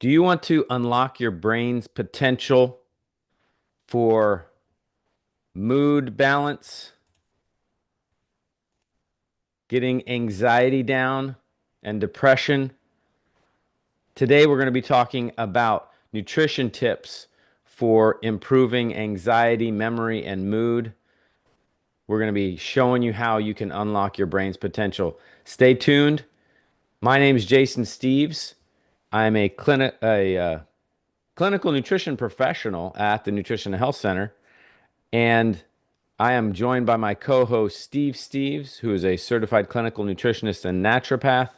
Do you want to unlock your brain's potential for mood balance, getting anxiety down, and depression? Today, we're going to be talking about nutrition tips for improving anxiety, memory, and mood. We're going to be showing you how you can unlock your brain's potential. Stay tuned. My name is Jason Steves. I'm a clinical nutrition professional at the Nutrition and Health Center. And I am joined by my co-host Steve Steves, who is a certified clinical nutritionist and naturopath.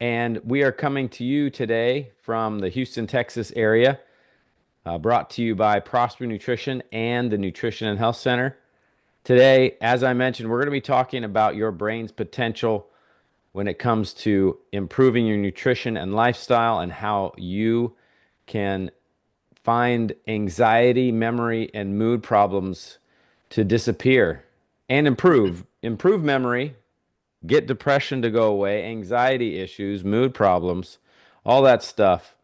And we are coming to you today from the Houston, Texas area, brought to you by Prosper Nutrition and the Nutrition and Health Center. Today, as I mentioned, we're going to be talking about your brain's potential when it comes to improving your nutrition and lifestyle and how you can find anxiety, memory, and mood problems to disappear and improve memory, get depression to go away, anxiety issues, mood problems, all that stuff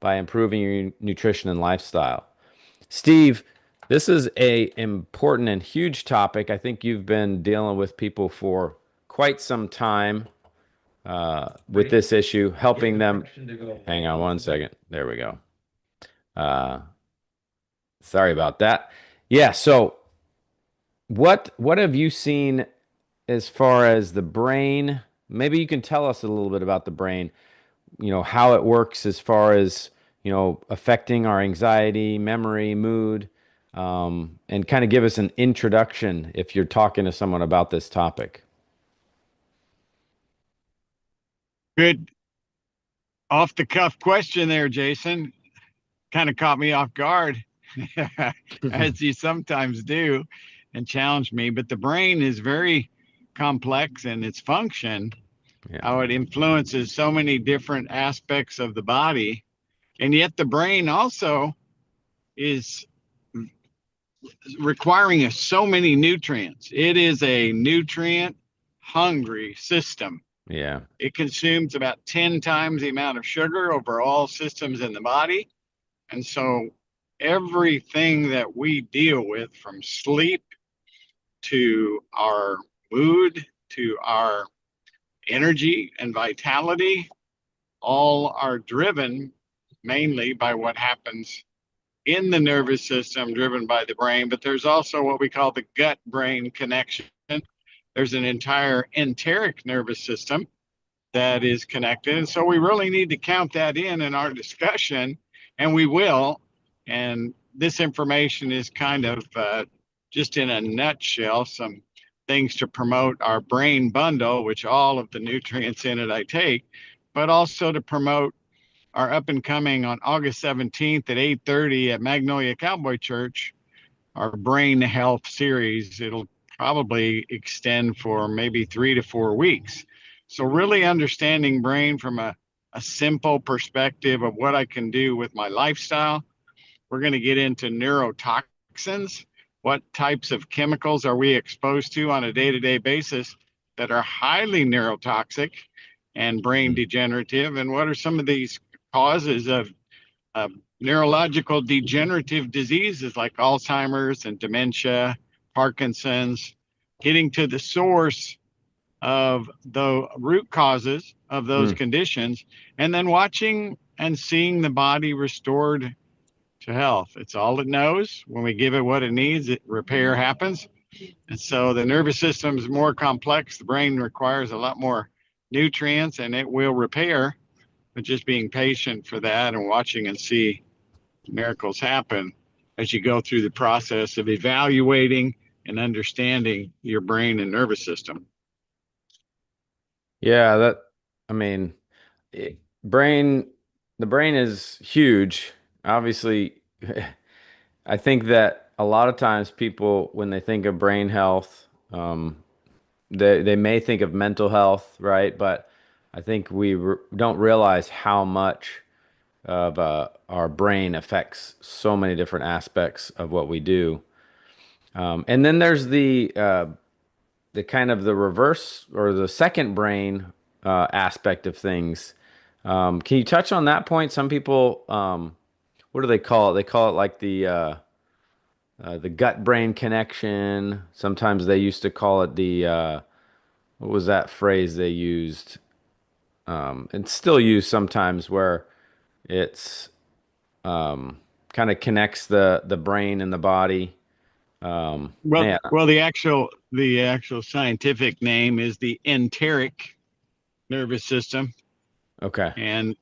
by improving your nutrition and lifestyle. Steve, this is a important and huge topic. I think you've been dealing with people for quite some time with this issue, helping them. Hang on one second. There we go. Uh, Sorry about that. Yeah, so what have you seen as far as the brain? Maybe you can tell us a little bit about the brain, how it works as far as, affecting our anxiety, memory, mood, and kind of give us an introduction if you're talking to someone about this topic. Good off the cuff question there, Jason. Kind of caught me off guard, as you sometimes do, and challenged me. But the brain is very complex in its function, Yeah. how it influences so many different aspects of the body. And yet, the brain also is requiring us so many nutrients. It is a nutrient hungry system. Yeah. It consumes about 10 times the amount of sugar over all systems in the body. And so everything that we deal with, from sleep to our mood to our energy and vitality, all are driven mainly by what happens in the nervous system, driven by the brain. But there's also what we call the gut brain connection. There's an entire enteric nervous system that is connected. And so we really need to count that in our discussion, and we will. And this information is kind of just in a nutshell, some things to promote our brain bundle, which all of the nutrients in it I take, but also to promote our up and coming on August 17th at 8:30 at Magnolia Cowboy Church, our brain health series. It'll probably extend for maybe 3 to 4 weeks. So really understanding brain from a simple perspective of what I can do with my lifestyle. We're going to get into neurotoxins. What types of chemicals are we exposed to on a day-to-day basis that are highly neurotoxic and brain degenerative? And what are some of these causes of uh, neurological degenerative diseases like Alzheimer's and dementia, Parkinson's, getting to the source of the root causes of those Hmm. conditions, and then watching and seeing the body restored to health. It's all it knows. When we give it what it needs, repair happens. And so the nervous system is more complex. The brain requires a lot more nutrients and it will repair, but just being patient for that and watching and see miracles happen as you go through the process of evaluating and understanding your brain and nervous system. Yeah, I mean, brain, the brain is huge. Obviously, I think that a lot of times people, when they think of brain health, they may think of mental health, right? But I think we r don't realize how much of our brain affects so many different aspects of what we do. And then there's the kind of the reverse or the second brain aspect of things. Can you touch on that point? Some people, what do they call it? They call it like the gut-brain connection. Sometimes they used to call it the what was that phrase they used? And still used sometimes where it's kind of connects the brain and the body. Well, Man, the actual scientific name is the enteric nervous system, okay, and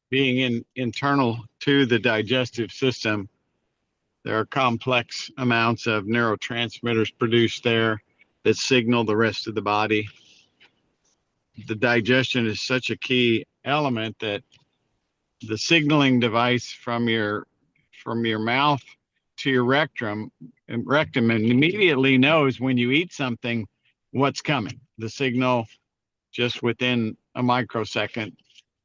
being internal to the digestive system, there are complex amounts of neurotransmitters produced there that signal the rest of the body. The digestion is such a key element that the signaling device from your mouth to your rectum and immediately knows when you eat something what's coming. The signal just within a microsecond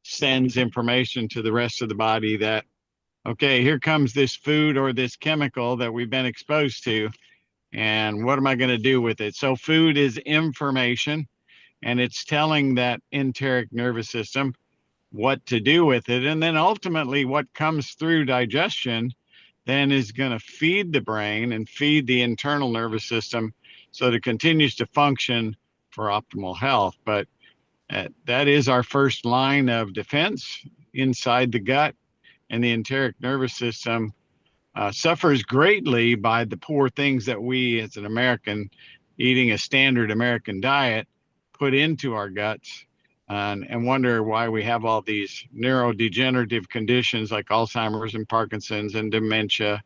sends information to the rest of the body that, okay, here comes this food or this chemical that we've been exposed to, and what am I going to do with it? So food is information, and it's telling that enteric nervous system what to do with it. And then ultimately what comes through digestion then is going to feed the brain and feed the internal nervous system so that it continues to function for optimal health. But that is our first line of defense inside the gut, and the enteric nervous system suffers greatly by the poor things that we as an American, eating a standard American diet, put into our guts, and wonder why we have all these neurodegenerative conditions like Alzheimer's and Parkinson's and dementia.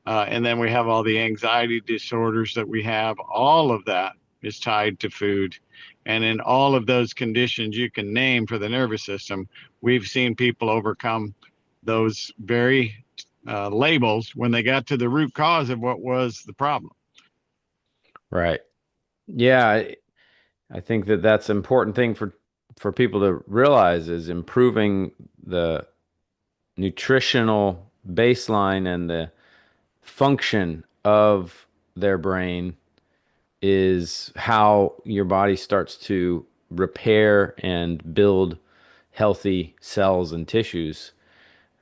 And then we have all the anxiety disorders that we have. All of that is tied to food. And in all of those conditions you can name for the nervous system, we've seen people overcome those very labels when they got to the root cause of what was the problem. right. Yeah, I think that that's an important thing for people to realize is improving the nutritional baseline and the function of their brain is how your body starts to repair and build healthy cells and tissues.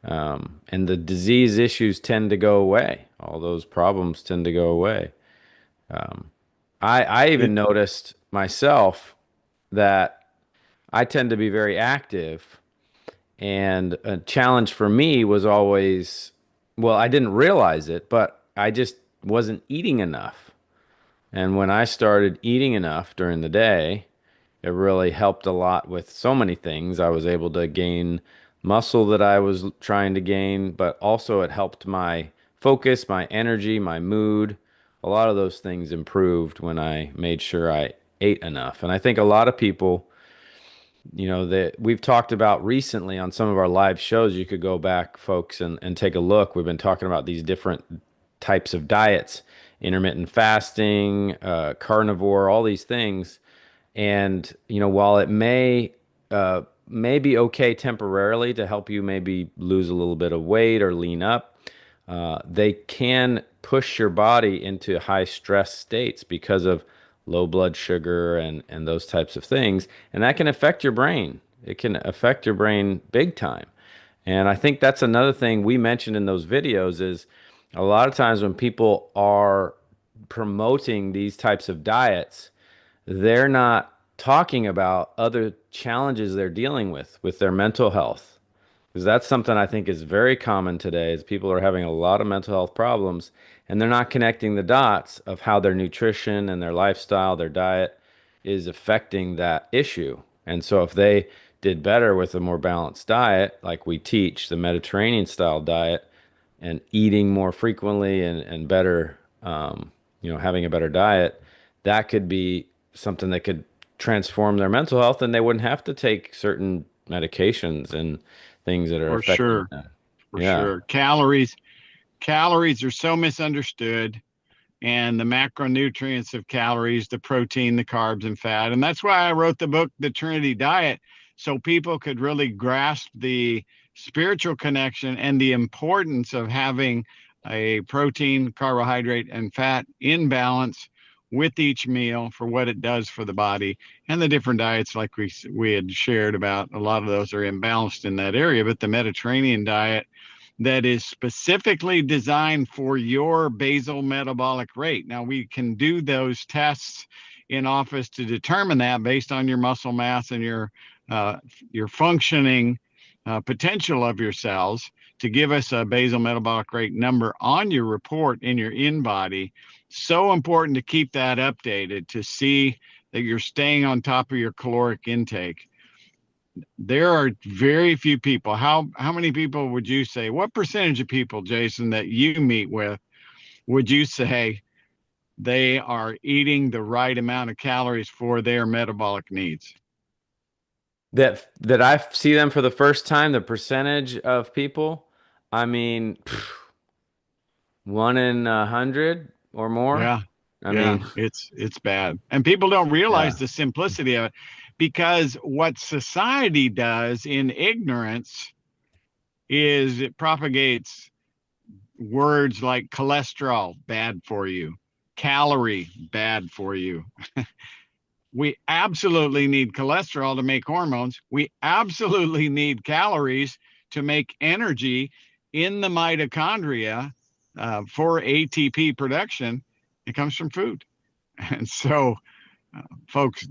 And the disease issues tend to go away. All those problems tend to go away. I It, even noticed myself that I tend to be very active. And a challenge for me was always, well, I didn't realize it, but I just wasn't eating enough. And when I started eating enough during the day, it really helped a lot with so many things. I was able to gain muscle that I was trying to gain, but also it helped my focus, my energy, my mood. A lot of those things improved when I made sure I ate enough. And I think a lot of people, that we've talked about recently on some of our live shows, you could go back, folks, and take a look. We've been talking about these different types of diets, intermittent fasting, carnivore, all these things. And, while it may be okay temporarily to help you maybe lose a little bit of weight or lean up, they can push your body into high stress states because of low blood sugar and those types of things. And that can affect your brain. It can affect your brain big time. And I think that's another thing we mentioned in those videos is a lot of times when people are promoting these types of diets, they're not talking about other challenges they're dealing with their mental health. Because that's something I think is very common today is people are having a lot of mental health problems and they're not connecting the dots of how their nutrition and their lifestyle, their diet is affecting that issue. And so if they did better with a more balanced diet, like we teach, the Mediterranean style diet, and eating more frequently and better, having a better diet, that could be something that could transform their mental health and they wouldn't have to take certain medications and things that are for affecting sure, them. for Yeah, sure. Calories are so misunderstood, and the macronutrients of calories, the protein, the carbs, and fat. And that's why I wrote the book, The Trinity Diet, so people could really grasp the spiritual connection and the importance of having a protein, carbohydrate, and fat in balance with each meal for what it does for the body. And the different diets, like we had shared about, a lot of those are imbalanced in that area. But the Mediterranean diet that is specifically designed for your basal metabolic rate. Now, we can do those tests in office to determine that based on your muscle mass and your functioning potential of your cells to give us a basal metabolic rate number on your report in your in-body. So important to keep that updated to see that you're staying on top of your caloric intake. There are very few people. How many people would you say, what percentage of people, Jason, that you meet with, would you say they are eating the right amount of calories for their metabolic needs? That I see them for the first time, the percentage of people, I mean, 1 in 100 or more. Yeah, I yeah, mean, it's bad. And people don't realize yeah. the simplicity of it, because what society does in ignorance is it propagates words like cholesterol, bad for you, calorie, bad for you. We absolutely need cholesterol to make hormones. We absolutely need calories to make energy in the mitochondria for ATP production. It comes from food. And so, folks,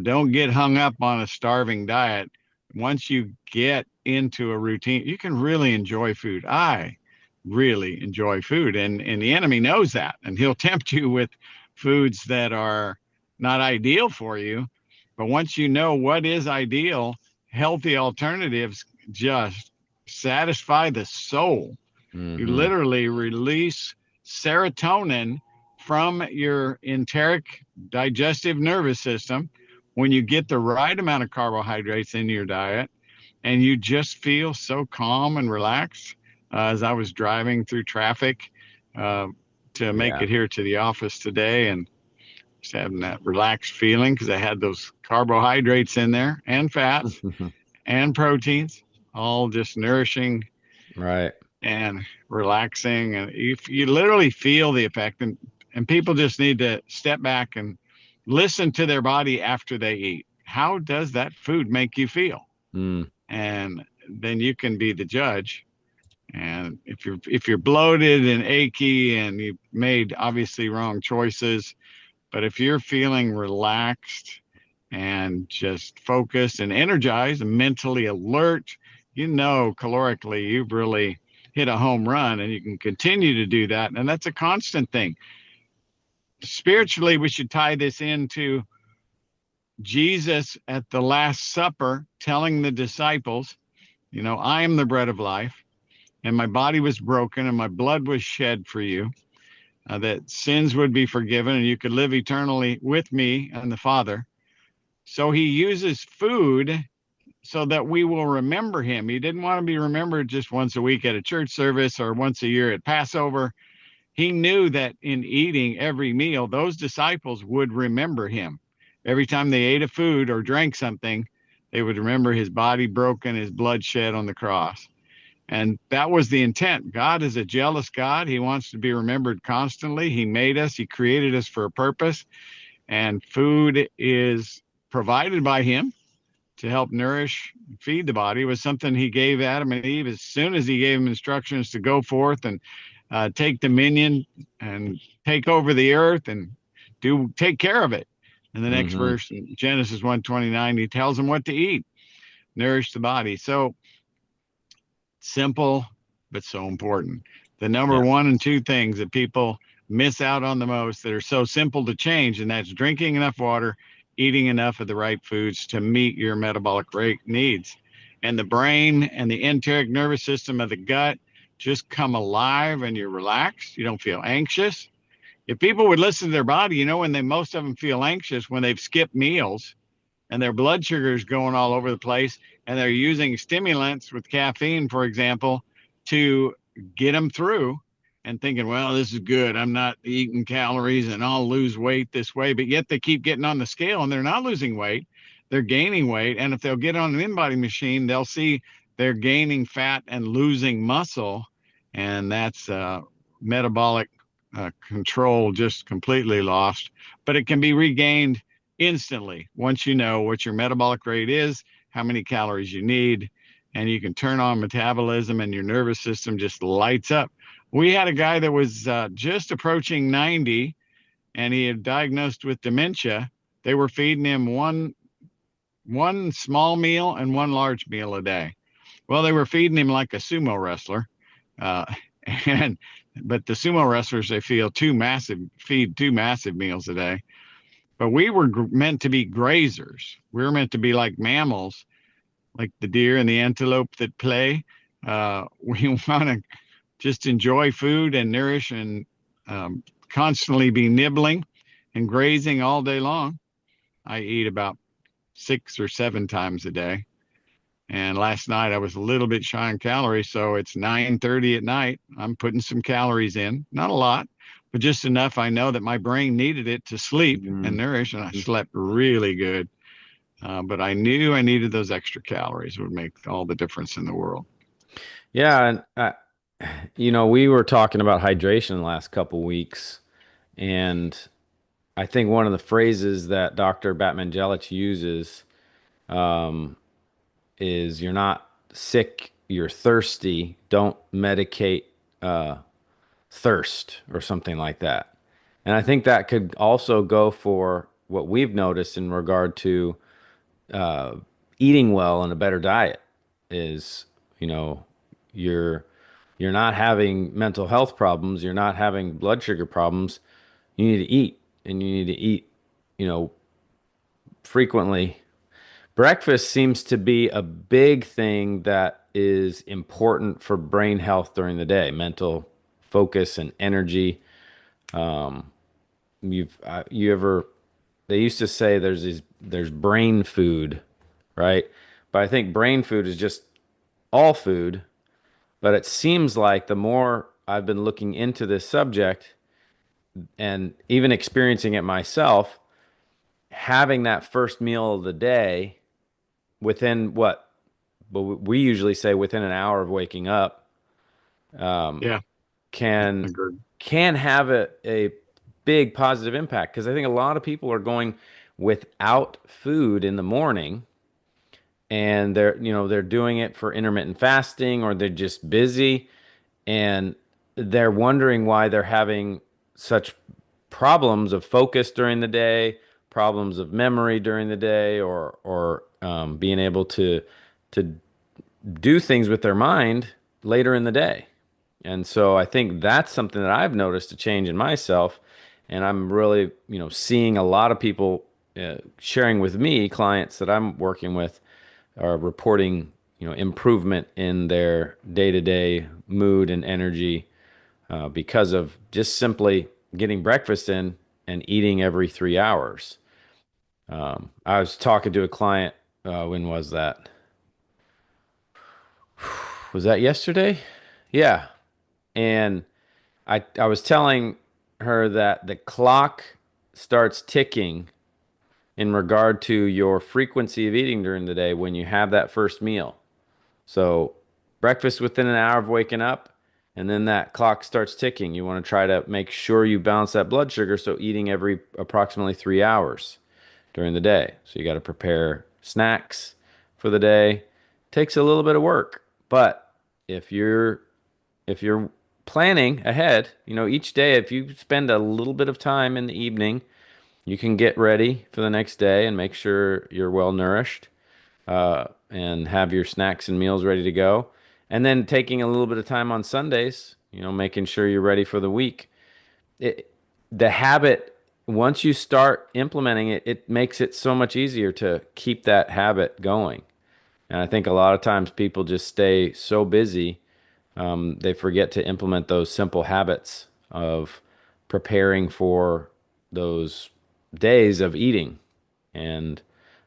don't get hung up on a starving diet. Once you get into a routine, you can really enjoy food. I really enjoy food, and the enemy knows that, and he'll tempt you with foods that are not ideal for you. But once you know what is ideal, healthy alternatives just satisfy the soul. You Hmm. literally release serotonin from your enteric digestive nervous system when you get the right amount of carbohydrates in your diet, and you just feel so calm and relaxed. As I was driving through traffic uh, to make Yeah. it here to the office today, and just having that relaxed feeling because I had those carbohydrates in there and fats and proteins, all just nourishing Right. and relaxing. And you literally feel the effect. And people just need to step back and listen to their body after they eat. How does that food make you feel? Mm. And then you can be the judge. And if you're bloated and achy and you've made obviously wrong choices, but if you're feeling relaxed and just focused and energized and mentally alert, calorically, you've really hit a home run, and you can continue to do that. And that's a constant thing. Spiritually, we should tie this into Jesus at the Last Supper telling the disciples, I am the bread of life, and my body was broken and my blood was shed for you, that sins would be forgiven and you could live eternally with me and the Father. So he uses food so that we will remember him. He didn't want to be remembered just once a week at a church service or once a year at Passover. He knew that in eating every meal, those disciples would remember him. Every time they ate a food or drank something, they would remember his body broken, his blood shed on the cross. And that was the intent. God is a jealous God. He wants to be remembered constantly. He made us, he created us for a purpose, and food is provided by him to help nourish, feed the body. It was something he gave Adam and Eve as soon as he gave them instructions to go forth and take dominion and take over the earth and take care of it. In the next Hmm. verse, in Genesis 1:29, he tells them what to eat, nourish the body. So simple, but so important. The number Yeah. one and two things that people miss out on the most that are so simple to change, and that's drinking enough water, eating enough of the right foods to meet your metabolic rate needs. And the brain and the enteric nervous system of the gut just come alive, and you're relaxed. You don't feel anxious. If people would listen to their body, when most of them feel anxious when they've skipped meals and their blood sugar is going all over the place, and they're using stimulants with caffeine, for example, to get them through, and thinking, well, this is good. I'm not eating calories and I'll lose weight this way. But yet they keep getting on the scale and they're not losing weight. They're gaining weight. And if they'll get on an in-body machine, they'll see they're gaining fat and losing muscle. And that's metabolic control just completely lost, but it can be regained instantly once you know what your metabolic rate is, how many calories you need, and you can turn on metabolism and your nervous system just lights up. We had a guy that was just approaching 90 and he had diagnosed with dementia. They were feeding him one small meal and one large meal a day. Well, they were feeding him like a sumo wrestler. Uh, and but the sumo wrestlers, they feed two massive meals a day. But we were meant to be grazers. We were meant to be like mammals, like the deer and the antelope that play. We want to just enjoy food and nourish and constantly be nibbling and grazing all day long. I eat about 6 or 7 times a day. And last night I was a little bit shy on calories, so it's 9:30 at night. I'm putting some calories in, not a lot, but just enough. I know that my brain needed it to sleep and nourish, and I slept really good. But I knew I needed those extra calories. It would make all the difference in the world. Yeah, and we were talking about hydration the last couple weeks, and I think one of the phrases that Dr. Batman-Jelich uses um, is "You're not sick, you're thirsty. Don't medicate thirst," or something like that. And I think that could also go for what we've noticed in regard to uh, eating well and a better diet is, you know, you're you're not having mental health problems, you're not having blood sugar problems. You need to eat, and you need to eat, you know, frequently. Breakfast seems to be a big thing that is important for brain health during the day, mental focus and energy. Um, you ever they used to say there's brain food, right? But I think brain food is just all food. But it seems like the more I've been looking into this subject and even experiencing it myself, having that first meal of the day within what, but we usually say within an hour of waking up, um, Yeah, can agreed. can have a big positive impact because I think a lot of people are going without food in the morning and they're doing it for intermittent fasting or they're just busy and they're wondering why they're having such problems of focus during the day, problems of memory during the day, or being able to do things with their mind later in the day. And so I think that's something that I've noticed a change in myself, and I'm really, seeing a lot of people sharing with me, clients that I'm working with, are reporting, improvement in their day-to-day mood and energy because of just simply getting breakfast in and eating every 3 hours. I was talking to a client. When was that? Was that yesterday? Yeah. And I was telling her that the clock starts ticking in regard to your frequency of eating during the day when you have that first meal. So breakfast within an hour of waking up, and then that clock starts ticking. You want to try to make sure you balance that blood sugar, so eating every approximately 3 hours during the day. So you got to prepare snacks for the day. Takes a little bit of work, but if you're planning ahead, each day, if you spend a little bit of time in the evening, you can get ready for the next day and make sure you're well nourished and have your snacks and meals ready to go. And then taking a little bit of time on Sundays, making sure you're ready for the week. It, the habit, once you start implementing it, it makes it so much easier to keep that habit going. And I think a lot of times people just stay so busy, they forget to implement those simple habits of preparing for those days of eating. And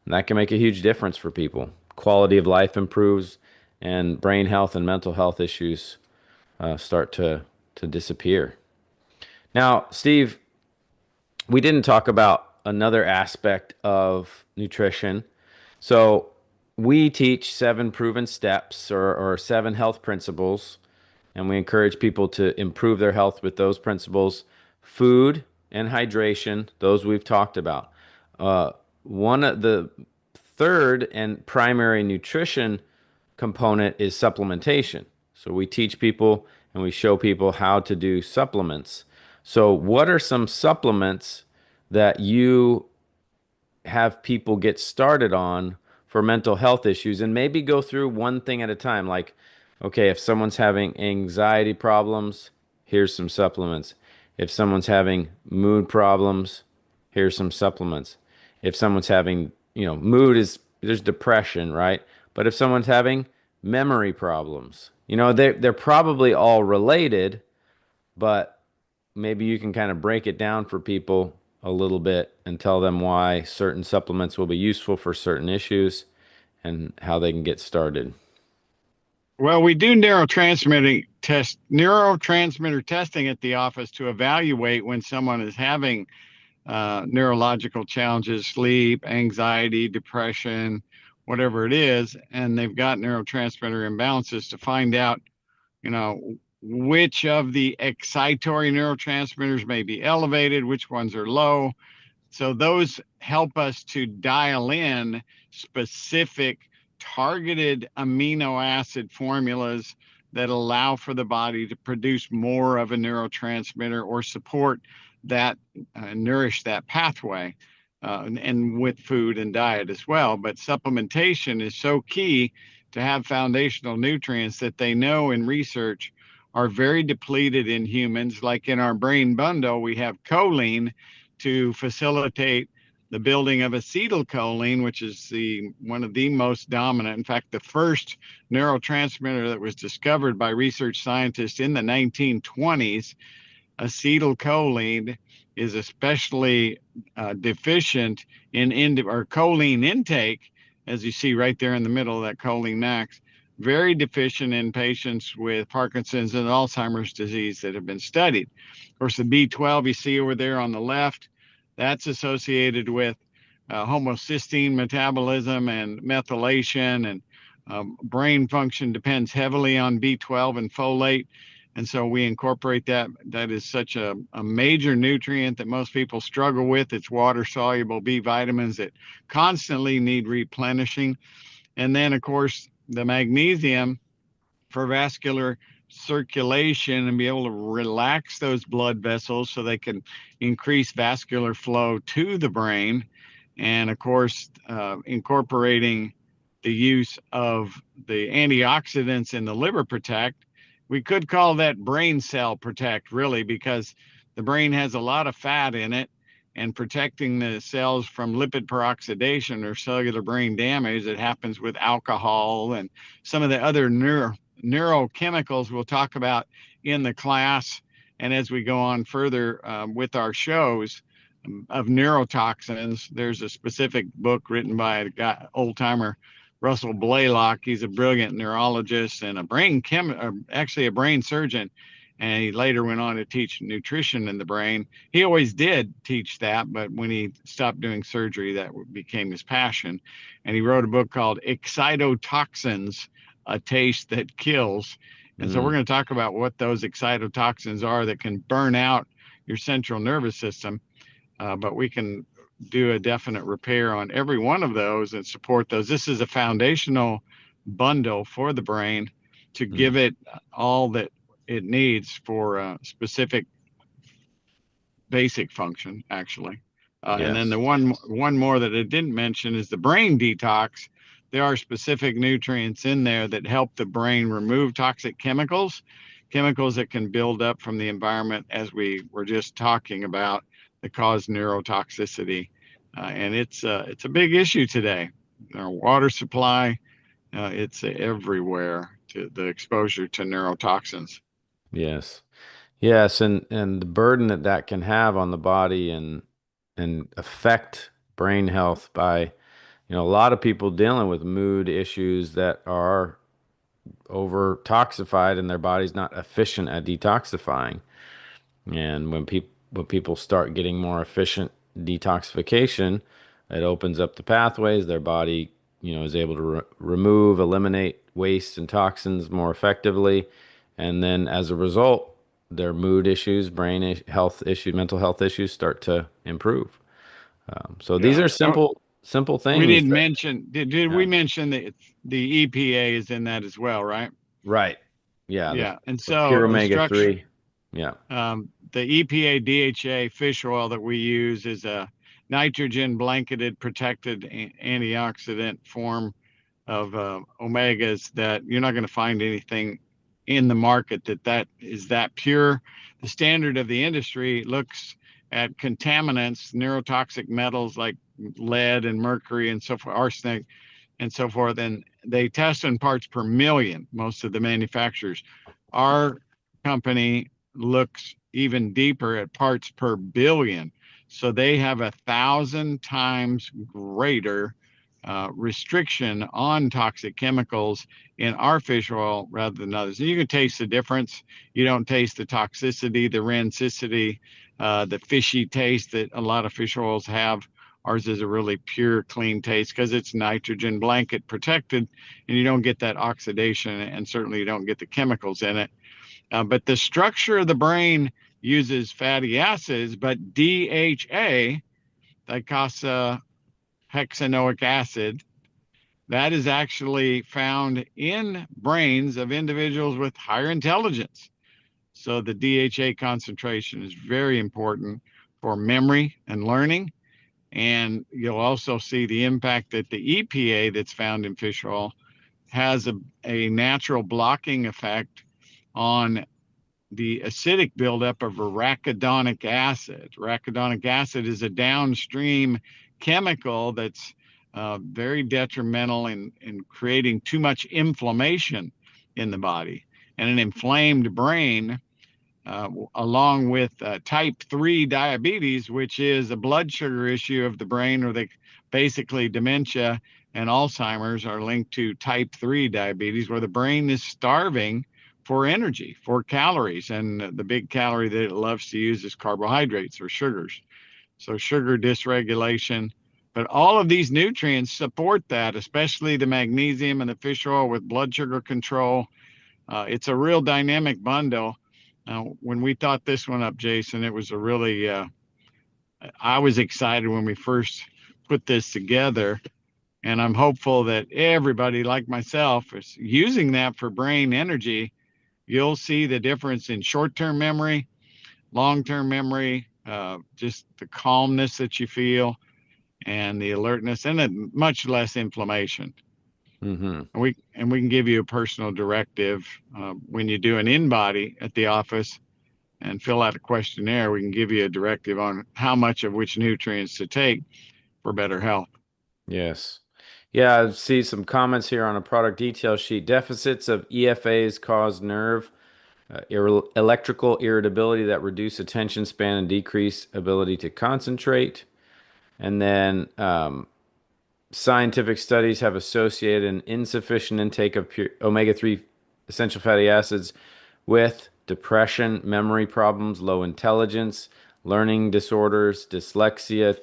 that can make a huge difference for people. Quality of life improves, and brain health and mental health issues start to disappear. Now, Steve, we didn't talk about another aspect of nutrition. So, we teach seven proven steps or seven health principles and we encourage people to improve their health with those principles. Food and hydration, those we've talked about. Uh, One of the third and primary nutrition component is supplementation. So we teach people and we show people how to do supplements. So, what are some supplements that you have people get started on for mental health issues, and maybe go through one thing at a time? Like, okay, if someone's having anxiety problems, here's some supplements. If someone's having mood problems, here's some supplements. If someone's having, mood is, there's depression, right? But if someone's having memory problems, they're probably all related, but maybe you can kind of break it down for people a little bit and tell them why certain supplements will be useful for certain issues and how they can get started. Well, we do neurotransmitter testing at the office to evaluate when someone is having neurological challenges, sleep, anxiety, depression, whatever it is, and they've got neurotransmitter imbalances to find out, you know, which of the excitatory neurotransmitters may be elevated, which ones are low. So those help us to dial in specific targeted amino acid formulas that allow for the body to produce more of a neurotransmitter or support that, nourish that pathway, and with food and diet as well. But supplementation is so key to have foundational nutrients that they know in research are very depleted in humans. Like in our brain bundle, we have choline to facilitate the building of acetylcholine, which is one of the most dominant. In fact, the first neurotransmitter that was discovered by research scientists in the 1920s, acetylcholine, is especially deficient or choline intake, as you see right there in the middle of that choline max. Very deficient in patients with Parkinson's and Alzheimer's disease that have been studied. Of course, the B12 you see over there on the left, that's associated with homocysteine metabolism and methylation, and brain function depends heavily on B12 and folate. And so we incorporate that. That is such a major nutrient that most people struggle with. It's water soluble B vitamins that constantly need replenishing. And then, of course, the magnesium for vascular circulation and be able to relax those blood vessels so they can increase vascular flow to the brain. And of course, incorporating the use of the antioxidants in the liver protect. We could call that brain cell protect, really, because the brain has a lot of fat in it, and protecting the cells from lipid peroxidation or cellular brain damage that happens with alcohol and some of the other neurochemicals we'll talk about in the class. And as we go on further with our shows of neurotoxins, there's a specific book written by a guy, old timer, Russell Blaylock. He's a brilliant neurologist and actually a brain surgeon. And he later went on to teach nutrition in the brain. He always did teach that, but when he stopped doing surgery, that became his passion. And he wrote a book called Excitotoxins, A Taste That Kills. And so we're going to talk about what those excitotoxins are that can burn out your central nervous system. But we can do a definite repair on every one of those and support those. This is a foundational bundle for the brain to give it all that it needs for a specific basic function, actually. And then Yes. the one more that I didn't mention is the brain detox. There are specific nutrients in there that help the brain remove toxic chemicals that can build up from the environment, as we were just talking about, that cause neurotoxicity. And it's a big issue today. Our water supply, it's everywhere, to the exposure to neurotoxins. Yes. Yes, and the burden that that can have on the body and affect brain health by, a lot of people dealing with mood issues that are over toxified and their body's not efficient at detoxifying. And when people start getting more efficient detoxification, it opens up the pathways. Their body, is able to remove, eliminate waste and toxins more effectively, And then as a result, their mood issues, health issues, mental health issues start to improve. So these Yeah. are simple We things didn't that, mention, did we yeah, mention that the EPA is in that as well, right? right. Yeah. Yeah. And The pure so the omega structure, 3. Yeah. the EPA DHA fish oil that we use is a nitrogen blanketed protected antioxidant form of omegas that you're not going to find anything in the market that is that pure. The standard of the industry looks at contaminants, neurotoxic metals like lead and mercury and so forth, arsenic and so forth, and they test in parts per million, most of the manufacturers. Our company looks even deeper at parts per billion. So they have 1,000 times greater restriction on toxic chemicals in our fish oil rather than others. And you can taste the difference. You don't taste the toxicity, the rancidity, the fishy taste that a lot of fish oils have. Ours is a really pure, clean taste because it's nitrogen blanket protected, and you don't get that oxidation, and certainly you don't get the chemicals in it. But the structure of the brain uses fatty acids, but DHA, hexanoic acid, that is actually found in brains of individuals with higher intelligence. So the DHA concentration is very important for memory and learning. And you'll also see the impact that the EPA that's found in fish oil has a natural blocking effect on the acidic buildup of arachidonic acid. Arachidonic acid is a downstream chemical that's very detrimental in creating too much inflammation in the body. And an inflamed brain, along with type 3 diabetes, which is a blood sugar issue of the brain, or they basically dementia and Alzheimer's are linked to type 3 diabetes, where the brain is starving for energy, for calories. And the big calorie that it loves to use is carbohydrates or sugars. So sugar dysregulation. But all of these nutrients support that, especially the magnesium and the fish oil with blood sugar control. It's a real dynamic bundle. When we thought this one up, Jason, it was a really, I was excited when we first put this together. And I'm hopeful that everybody like myself is using that for brain energy. You'll see the difference in short-term memory, long-term memory, just the calmness that you feel and the alertness and much less inflammation. Mm-hmm. And we can give you a personal directive when you do an in-body at the office and fill out a questionnaire. We can give you a directive on how much of which nutrients to take for better health. Yes. Yeah, I see some comments here on a product detail sheet. Deficits of EFAs cause nerve electrical irritability that reduce attention span and decrease ability to concentrate. And then scientific studies have associated an insufficient intake of pure omega-3 essential fatty acids with depression, memory problems, low intelligence, learning disorders, dyslexia,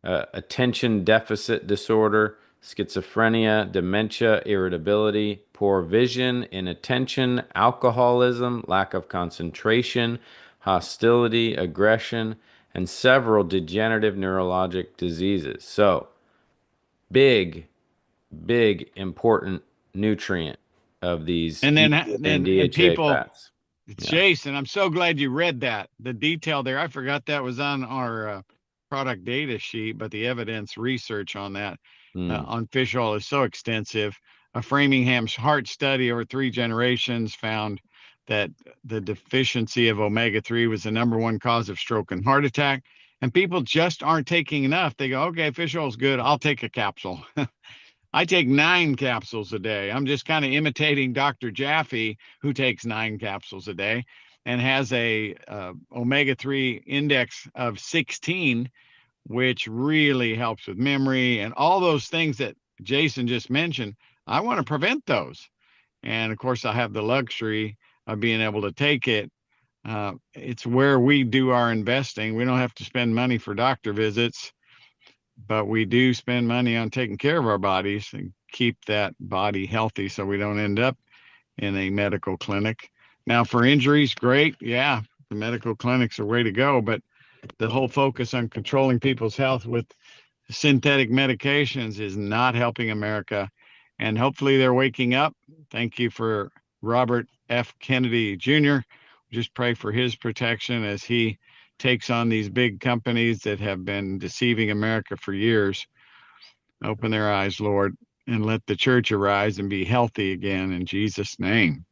attention deficit disorder, schizophrenia, dementia, irritability, poor vision, inattention, alcoholism, lack of concentration, hostility, aggression, and several degenerative neurologic diseases. So, big, big, important nutrient of these And then EPA and DHA people, fats. Yeah. Jason, I'm so glad you read that. The detail there, I forgot that was on our product data sheet, but the evidence research on that Mm. on fish oil is so extensive. A Framingham's Heart study over 3 generations found that the deficiency of omega-3 was the #1 cause of stroke and heart attack. And people just aren't taking enough. They go, okay, fish oil is good. I'll take a capsule. I take 9 capsules a day. I'm just kind of imitating Dr. Jaffe, who takes 9 capsules a day and has a omega-3 index of 16, which really helps with memory and all those things that Jason just mentioned. I want to prevent those. And of course, I have the luxury of being able to take it. It's where we do our investing. We don't have to spend money for doctor visits, but we do spend money on taking care of our bodies and keep that body healthy so we don't end up in a medical clinic. Now for injuries, great. Yeah, the medical clinics are way to go, but the whole focus on controlling people's health with synthetic medications is not helping America. And hopefully they're waking up. Thank you for Robert F. Kennedy Jr. Just pray for his protection as he takes on these big companies that have been deceiving America for years. Open their eyes, Lord, and let the church arise and be healthy again in Jesus' name.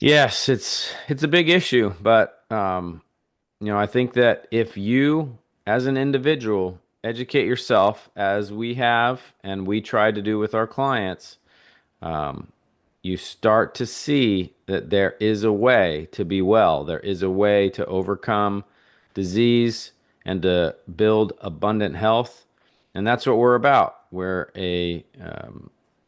Yes, it's a big issue, but I think that if you, as an individual, educate yourself as we have and we try to do with our clients, um, you start to see that there is a way to be well. There is a way to overcome disease and to build abundant health. And that's what we're about. We're a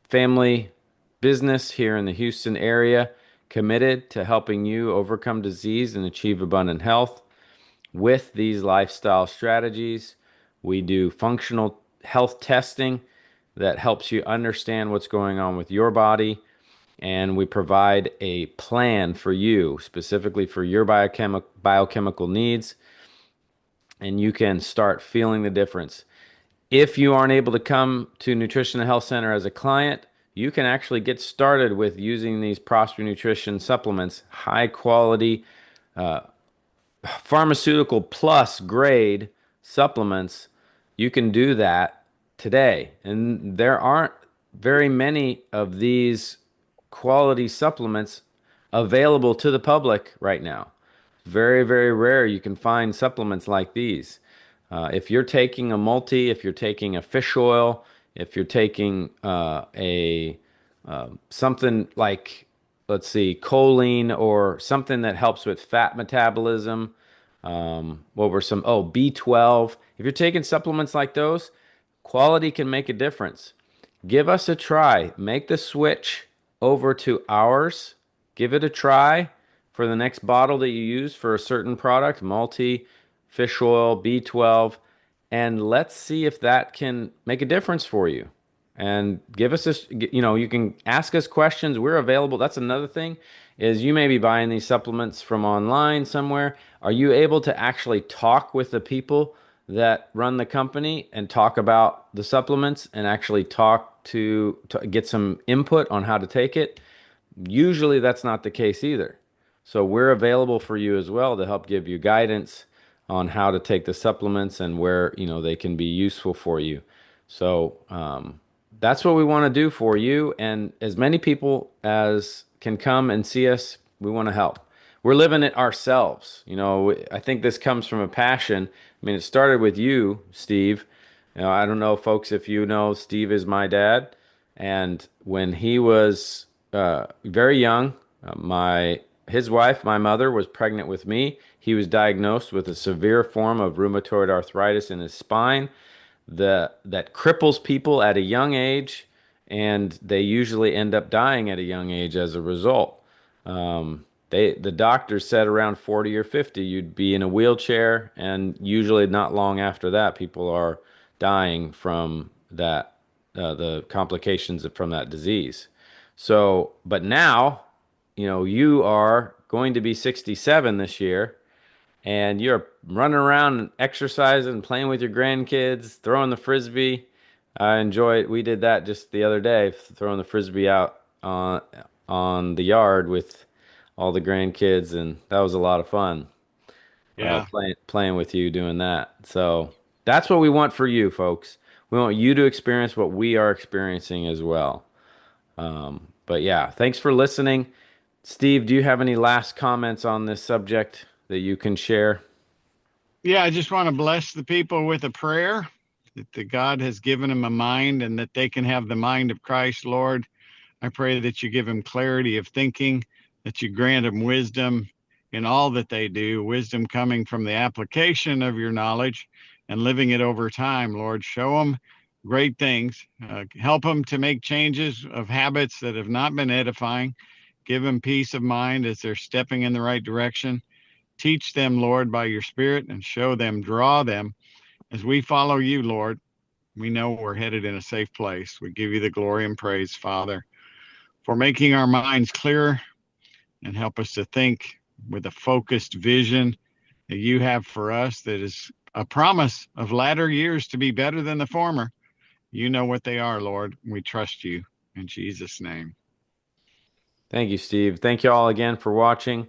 family business here in the Houston area committed to helping you overcome disease and achieve abundant health with these lifestyle strategies. We do functional health testing that helps you understand what's going on with your body. And we provide a plan for you, specifically for your biochemical needs. And you can start feeling the difference. If you aren't able to come to Nutrition and Health Center as a client, you can actually get started with using these Prosper Nutrition supplements, high quality pharmaceutical plus grade supplements. You can do that today. And there aren't very many of these quality supplements available to the public right now. Very, very rare you can find supplements like these. If you're taking a multi, if you're taking a fish oil, if you're taking a something like, let's see, choline or something that helps with fat metabolism, what were some, oh, B12. If you're taking supplements like those, quality can make a difference. Give us a try. Make the switch over to ours. Give it a try for the next bottle that you use for a certain product, multi, fish oil, B12, and let's see if that can make a difference for you. And give us this, you can ask us questions. We're available. That's another thing is you may be buying these supplements from online somewhere. Are you able to actually talk with the people that run the company and talk about the supplements and actually talk to get some input on how to take it? Usually that's not the case either. So we're available for you as well to help give you guidance on how to take the supplements and where, they can be useful for you. So that's what we want to do for you. And as many people as can come and see us, we want to help. We're living it ourselves. I think this comes from a passion. I mean, it started with you, Steve. I don't know, folks, if you know, Steve is my dad. And when he was very young, his wife, my mother, was pregnant with me. He was diagnosed with a severe form of rheumatoid arthritis in his spine that cripples people at a young age, and they usually end up dying at a young age as a result. The doctors said around 40 or 50 you'd be in a wheelchair, and usually not long after that, people are dying from that, the complications from that disease. So, but now, you are going to be 67 this year, and you're running around and exercising, playing with your grandkids, throwing the frisbee. I enjoy it. We did that just the other day, throwing the frisbee out on the yard with all the grandkids, and that was a lot of fun. Yeah. Playing with you doing that. So that's what we want for you, folks. We want you to experience what we are experiencing as well. But yeah, thanks for listening. Steve, do you have any last comments on this subject that you can share? Yeah, I just want to bless the people with a prayer that the God has given them a mind and that they can have the mind of Christ, Lord. I pray that you give them clarity of thinking, that you grant them wisdom in all that they do, wisdom coming from the application of your knowledge and living it over time, Lord. Show them great things. Help them to make changes of habits that have not been edifying. Give them peace of mind as they're stepping in the right direction. Teach them, Lord, by your Spirit, and show them, draw them. As we follow you, Lord, we know we're headed in a safe place. We give you the glory and praise, Father, for making our minds clearer, and help us to think with a focused vision that you have for us, that is a promise of latter years to be better than the former. You know what they are, Lord. We trust you in Jesus' name. Thank you, Steve. Thank you all again for watching.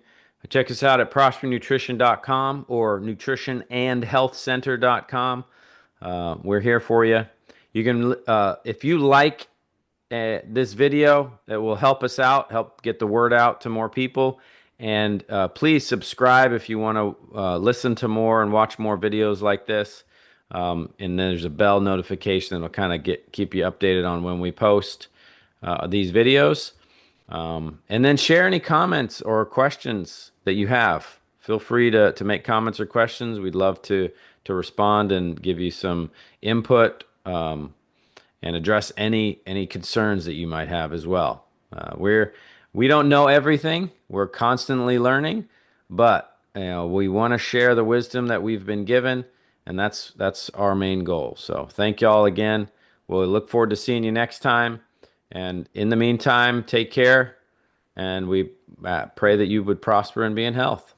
Check us out at prospernutrition.com or nutritionandhealthcenter.com. We're here for you. You can, if you like this video, that will help us out, help get the word out to more people. And please subscribe if you want to listen to more and watch more videos like this. And then there's a bell notification that'll kind of keep you updated on when we post these videos. And then share any comments or questions that you have. Feel free to make comments or questions. We'd love to respond and give you some input, and address any concerns that you might have as well. We don't know everything. We're constantly learning, but we want to share the wisdom that we've been given, and that's our main goal. So thank you all again. We'll look forward to seeing you next time. And in the meantime, take care, and we pray that you would prosper and be in health.